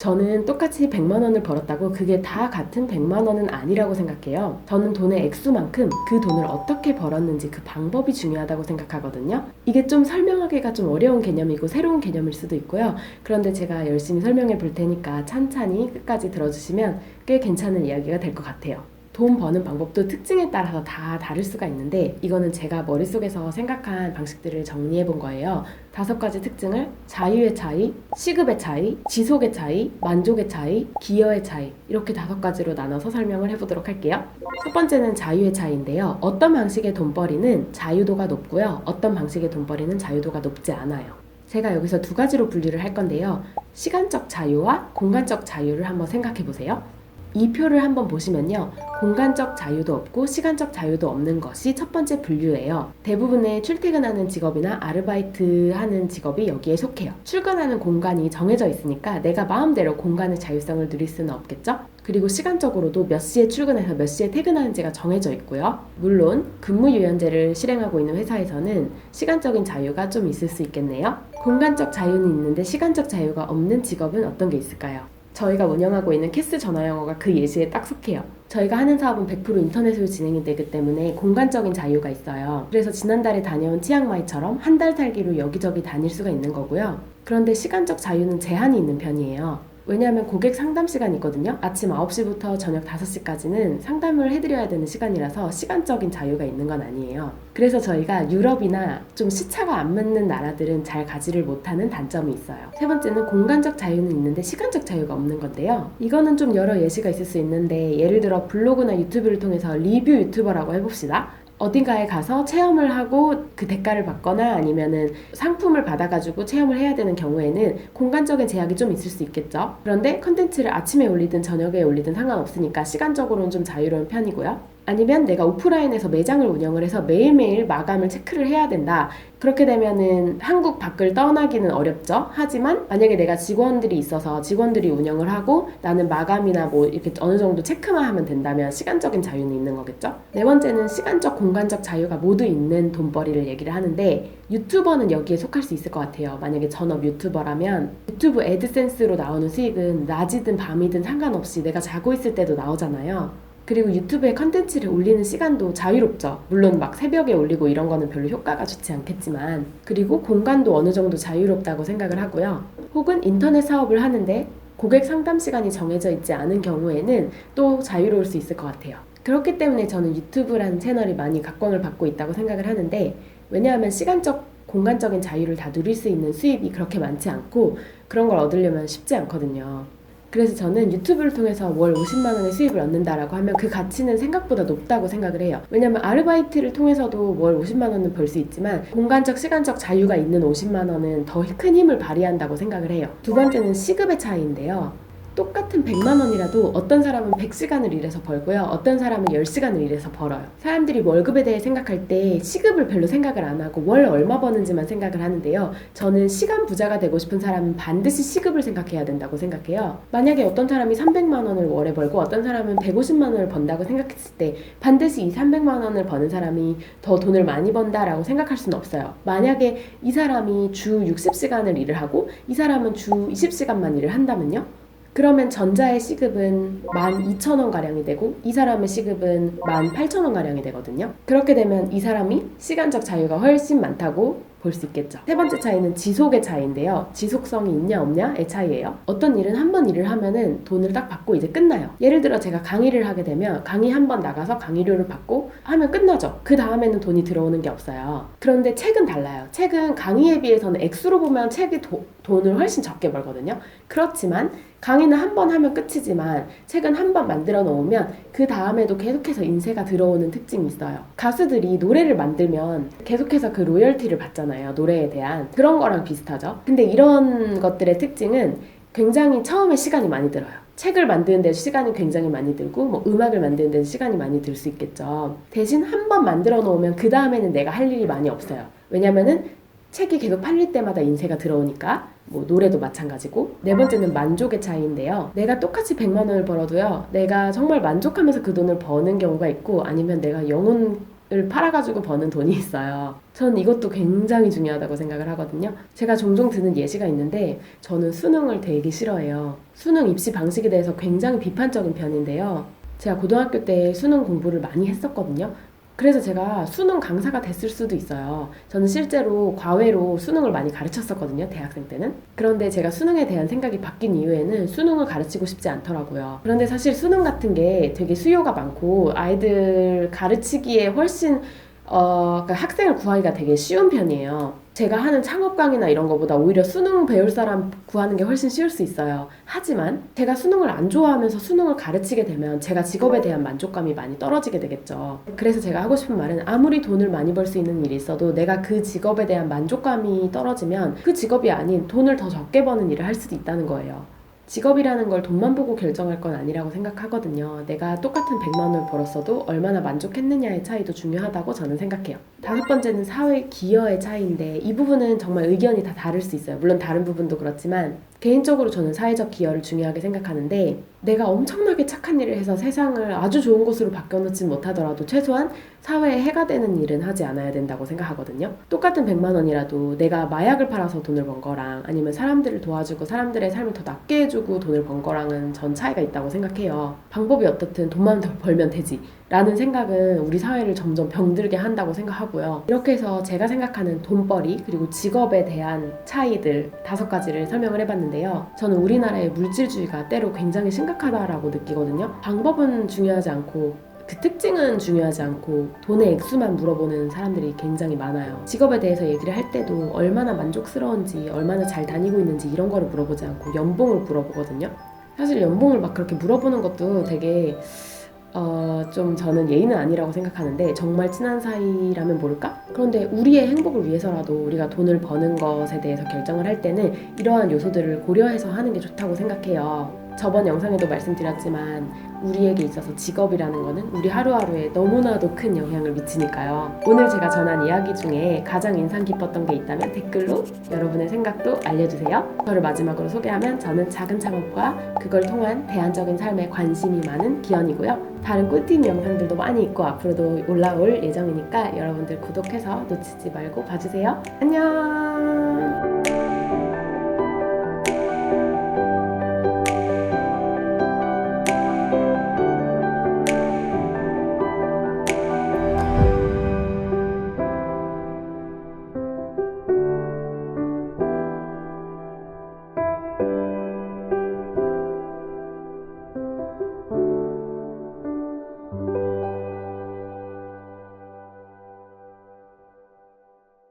저는 똑같이 100만 원을 벌었다고 그게 다 같은 100만 원은 아니라고 생각해요. 저는 돈의 액수만큼 그 돈을 어떻게 벌었는지 그 방법이 중요하다고 생각하거든요. 이게 좀 설명하기가 좀 어려운 개념이고 새로운 개념일 수도 있고요. 그런데 제가 열심히 설명해 볼 테니까 찬찬히 끝까지 들어주시면 꽤 괜찮은 이야기가 될 것 같아요. 돈 버는 방법도 특징에 따라서 다 다를 수가 있는데 이거는 제가 머릿속에서 생각한 방식들을 정리해 본 거예요. 5가지 특징을 자유의 차이, 시급의 차이, 지속의 차이, 만족의 차이, 기여의 차이 이렇게 5가지로 나눠서 설명을 해보도록 할게요. 첫 번째는 자유의 차이인데요. 어떤 방식의 돈벌이는 자유도가 높고요. 어떤 방식의 돈벌이는 자유도가 높지 않아요. 제가 여기서 2가지로 분류를 할 건데요. 시간적 자유와 공간적 자유를 한번 생각해 보세요. 이 표를 한번 보시면요. 공간적 자유도 없고 시간적 자유도 없는 것이 첫 번째 분류예요. 대부분의 출퇴근하는 직업이나 아르바이트 하는 직업이 여기에 속해요. 출근하는 공간이 정해져 있으니까 내가 마음대로 공간의 자율성을 누릴 수는 없겠죠? 그리고 시간적으로도 몇 시에 출근해서 몇 시에 퇴근하는지가 정해져 있고요. 물론 근무유연제를 실행하고 있는 회사에서는 시간적인 자유가 좀 있을 수 있겠네요. 공간적 자유는 있는데 시간적 자유가 없는 직업은 어떤 게 있을까요? 저희가 운영하고 있는 캐스 전화영어가 그 예시에 딱 속해요. 저희가 하는 사업은 100% 인터넷으로 진행이 되기 때문에 공간적인 자유가 있어요. 그래서 지난달에 다녀온 치앙마이처럼 한 달 살기로 여기저기 다닐 수가 있는 거고요. 그런데 시간적 자유는 제한이 있는 편이에요. 왜냐하면 고객 상담 시간이 있거든요. 아침 9시부터 저녁 5시까지는 상담을 해드려야 되는 시간이라서 시간적인 자유가 있는 건 아니에요. 그래서 저희가 유럽이나 좀 시차가 안 맞는 나라들은 잘 가지를 못하는 단점이 있어요. 세 번째는 공간적 자유는 있는데 시간적 자유가 없는 건데요. 이거는 좀 여러 예시가 있을 수 있는데 예를 들어 블로그나 유튜브를 통해서 리뷰 유튜버라고 해봅시다. 어딘가에 가서 체험을 하고 그 대가를 받거나 아니면은 상품을 받아가지고 체험을 해야 되는 경우에는 공간적인 제약이 좀 있을 수 있겠죠. 그런데 컨텐츠를 아침에 올리든 저녁에 올리든 상관없으니까 시간적으로는 좀 자유로운 편이고요. 아니면 내가 오프라인에서 매장을 운영을 해서 매일매일 마감을 체크를 해야 된다. 그렇게 되면은 한국 밖을 떠나기는 어렵죠. 하지만 만약에 내가 직원들이 있어서 직원들이 운영을 하고 나는 마감이나 뭐 이렇게 어느 정도 체크만 하면 된다면 시간적인 자유는 있는 거겠죠. 네 번째는 시간적, 공간적 자유가 모두 있는 돈벌이를 얘기를 하는데 유튜버는 여기에 속할 수 있을 것 같아요. 만약에 전업 유튜버라면 유튜브 애드센스로 나오는 수익은 낮이든 밤이든 상관없이 내가 자고 있을 때도 나오잖아요. 그리고 유튜브에 컨텐츠를 올리는 시간도 자유롭죠. 물론 막 새벽에 올리고 이런 거는 별로 효과가 좋지 않겠지만 그리고 공간도 어느 정도 자유롭다고 생각을 하고요. 혹은 인터넷 사업을 하는데 고객 상담 시간이 정해져 있지 않은 경우에는 또 자유로울 수 있을 것 같아요. 그렇기 때문에 저는 유튜브라는 채널이 많이 각광을 받고 있다고 생각을 하는데 왜냐하면 시간적, 공간적인 자유를 다 누릴 수 있는 수입이 그렇게 많지 않고 그런 걸 얻으려면 쉽지 않거든요. 그래서 저는 유튜브를 통해서 월 50만 원의 수입을 얻는다라고 하면 그 가치는 생각보다 높다고 생각을 해요. 왜냐면 아르바이트를 통해서도 월 50만 원은 벌 수 있지만 공간적, 시간적 자유가 있는 50만 원은 더 큰 힘을 발휘한다고 생각을 해요. 두 번째는 시급의 차이인데요. 똑같은 100만 원이라도 어떤 사람은 100시간을 일해서 벌고요. 어떤 사람은 10시간을 일해서 벌어요. 사람들이 월급에 대해 생각할 때 시급을 별로 생각을 안 하고 월 얼마 버는지만 생각을 하는데요. 저는 시간 부자가 되고 싶은 사람은 반드시 시급을 생각해야 된다고 생각해요. 만약에 어떤 사람이 300만 원을 월에 벌고 어떤 사람은 150만 원을 번다고 생각했을 때 반드시 이 300만 원을 버는 사람이 더 돈을 많이 번다라고 생각할 수는 없어요. 만약에 이 사람이 주 60시간을 일을 하고 이 사람은 주 20시간만 일을 한다면요. 그러면 전자의 시급은 12,000원가량이 되고 이 사람의 시급은 18,000원가량이 되거든요. 그렇게 되면 이 사람이 시간적 자유가 훨씬 많다고 볼 수 있겠죠. 세 번째 차이는 지속의 차이인데요. 지속성이 있냐 없냐의 차이예요. 어떤 일은 한 번 일을 하면은 돈을 딱 받고 이제 끝나요. 예를 들어 제가 강의를 하게 되면 강의 한 번 나가서 강의료를 받고 하면 끝나죠. 그 다음에는 돈이 들어오는 게 없어요. 그런데 책은 달라요. 책은 강의에 비해서는 액수로 보면 책이 돈을 훨씬 적게 벌거든요. 그렇지만 강의는 한 번 하면 끝이지만 책은 한 번 만들어 놓으면 그 다음에도 계속해서 인세가 들어오는 특징이 있어요. 가수들이 노래를 만들면 계속해서 그 로열티를 받잖아요. 노래에 대한. 그런 거랑 비슷하죠. 근데 이런 것들의 특징은 굉장히 처음에 시간이 많이 들어요. 책을 만드는 데 시간이 굉장히 많이 들고 뭐 음악을 만드는 데 시간이 많이 들 수 있겠죠. 대신 한 번 만들어 놓으면 그 다음에는 내가 할 일이 많이 없어요. 왜냐면은 책이 계속 팔릴 때마다 인세가 들어오니까. 뭐 노래도 마찬가지고. 네 번째는 만족의 차이인데요. 내가 똑같이 100만 원을 벌어도요. 내가 정말 만족하면서 그 돈을 버는 경우가 있고 아니면 내가 영혼 을 팔아가지고 버는 돈이 있어요. 전 이것도 굉장히 중요하다고 생각을 하거든요. 제가 종종 드는 예시가 있는데 저는 수능을 되게 싫어해요. 수능 입시 방식에 대해서 굉장히 비판적인 편인데요. 제가 고등학교 때 수능 공부를 많이 했었거든요. 그래서 제가 수능 강사가 됐을 수도 있어요. 저는 실제로 과외로 수능을 많이 가르쳤었거든요, 대학생 때는. 그런데 제가 수능에 대한 생각이 바뀐 이후에는 수능을 가르치고 싶지 않더라고요. 그런데 사실 수능 같은 게 되게 수요가 많고 아이들 가르치기에 훨씬 그러니까 학생을 구하기가 되게 쉬운 편이에요. 제가 하는 창업 강의나 이런 거보다 오히려 수능 배울 사람 구하는 게 훨씬 쉬울 수 있어요. 하지만 제가 수능을 안 좋아하면서 수능을 가르치게 되면 제가 직업에 대한 만족감이 많이 떨어지게 되겠죠. 그래서 제가 하고 싶은 말은 아무리 돈을 많이 벌 수 있는 일이 있어도 내가 그 직업에 대한 만족감이 떨어지면 그 직업이 아닌 돈을 더 적게 버는 일을 할 수도 있다는 거예요. 직업이라는 걸 돈만 보고 결정할 건 아니라고 생각하거든요. 내가 똑같은 100만 원을 벌었어도 얼마나 만족했느냐의 차이도 중요하다고 저는 생각해요. 다섯 번째는 사회 기여의 차이인데 이 부분은 정말 의견이 다 다를 수 있어요. 물론 다른 부분도 그렇지만 개인적으로 저는 사회적 기여를 중요하게 생각하는데 내가 엄청나게 착한 일을 해서 세상을 아주 좋은 곳으로 바꿔놓진 못하더라도 최소한 사회에 해가 되는 일은 하지 않아야 된다고 생각하거든요. 똑같은 100만 원이라도 내가 마약을 팔아서 돈을 번 거랑 아니면 사람들을 도와주고 사람들의 삶을 더 낫게 해주고 돈을 번 거랑은 전 차이가 있다고 생각해요. 방법이 어떻든 돈만 더 벌면 되지 라는 생각은 우리 사회를 점점 병들게 한다고 생각하고요. 이렇게 해서 제가 생각하는 돈벌이 그리고 직업에 대한 차이들 5가지를 설명을 해봤는데요. 저는 우리나라의 물질주의가 때로 굉장히 심각하다라고 느끼거든요. 방법은 중요하지 않고 그 특징은 중요하지 않고 돈의 액수만 물어보는 사람들이 굉장히 많아요. 직업에 대해서 얘기를 할 때도 얼마나 만족스러운지 얼마나 잘 다니고 있는지 이런 거를 물어보지 않고 연봉을 물어보거든요. 사실 연봉을 막 그렇게 물어보는 것도 되게 좀 저는 예의는 아니라고 생각하는데 정말 친한 사이라면 모를까? 그런데 우리의 행복을 위해서라도 우리가 돈을 버는 것에 대해서 결정을 할 때는 이러한 요소들을 고려해서 하는 게 좋다고 생각해요. 저번 영상에도 말씀드렸지만 우리에게 있어서 직업이라는 거는 우리 하루하루에 너무나도 큰 영향을 미치니까요. 오늘 제가 전한 이야기 중에 가장 인상 깊었던 게 있다면 댓글로 여러분의 생각도 알려주세요. 저를 마지막으로 소개하면 저는 작은 창업과 그걸 통한 대안적인 삶에 관심이 많은 기현이고요. 다른 꿀팁 영상들도 많이 있고 앞으로도 올라올 예정이니까 여러분들 구독해서 놓치지 말고 봐주세요. 안녕.